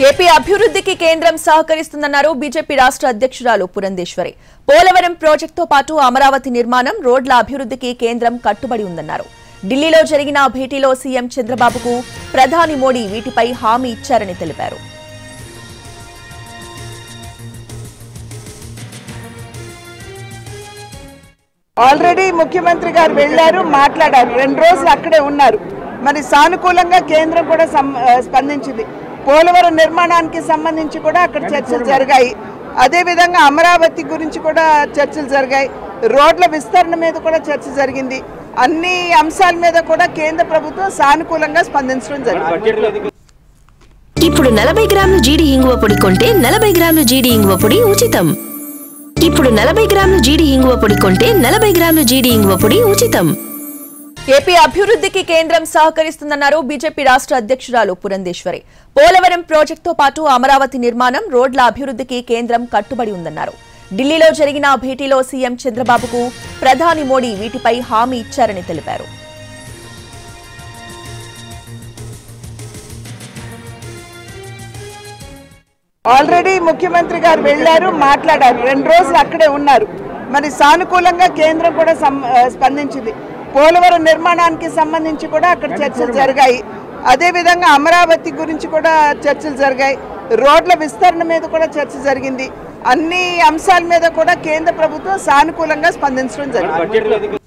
AP అభివృద్ధికి కేంద్రం సహకరిస్తుందన్నారు BJP రాష్ట్ర అధ్యక్షురాలు పురంధేశ్వరి. పోలవరం ప్రాజెక్టుతో పాటు అమరావతి నిర్మాణం, రోడ్ల అభివృద్ధికి కేంద్రం కట్టుబడి ఉందన్నారు. ఢిల్లీలో జరిగిన భేటీలో సీఎం చంద్రబాబుకు ప్రధాని మోడీ వీటిపై హామీ ఇచ్చారని తెలిపారు. ఆల్రెడీ ముఖ్యమంత్రి గారు వెళ్లారు, మాట్లాడారు, 2 రోజులు అక్కడే ఉన్నారు. మరి సానుకూలంగా కేంద్రం కూడా స్పందించింది. పోలవరం నిర్మాణానికి సంబంధించి కూడా అక్కడ చర్చలు జరిగాయి. అదేవిధంగా అమరావతి గురించి కూడా చర్చలు జరిగాయి. రోడ్ల విస్తరణ మీద కూడా చర్చ జరిగింది. అన్ని అంశాల మీద కూడా కేంద్ర ప్రభుత్వం సానుకూలంగా స్పందించడం జరిగింది. ఇప్పుడు 40 గ్రాముల జీడి ఇంగువ పొడి కొంటే 40 గ్రాముల జీడి ఇంగువ పొడి ఉచితం. ఇప్పుడు 40 గ్రాముల జీడి ఇంగువ పొడి కొంటే 40 గ్రాముల జీడి ఇంగువ పొడి ఉచితం. ఏపీ అభివృద్ధికి కేంద్రం సహకరిస్తుందన్నారు బీజేపీ రాష్ట్ర అధ్యక్షురాలు పురంధేశ్వరి. పోలవరం ప్రాజెక్టుతో పాటు అమరావతి నిర్మాణం, రోడ్ల అభివృద్ధికి కేంద్రం కట్టుబడి ఉందన్నారు. ఢిల్లీలో జరిగిన భేటీలో సీఎం చంద్రబాబుకు ప్రధాని మోడీ వీటిపై హామీ ఇచ్చారని తెలిపారు. ఆల్రెడీ ముఖ్యమంత్రి గారు వెళ్లారు, మాట్లాడారు, 2 రోజులు అక్కడే ఉన్నారు. మరి సానుకూలంగా కేంద్రం కూడా స్పందించింది. పోలవరం నిర్మాణానికి సంబంధించి కూడా అక్కడ చర్చలు జరిగాయి. అదేవిధంగా అమరావతి గురించి కూడా చర్చలు జరిగాయి. రోడ్ల విస్తరణ మీద కూడా చర్చ జరిగింది. అన్ని అంశాల మీద కూడా కేంద్ర ప్రభుత్వం సానుకూలంగా స్పందించడం జరిగింది.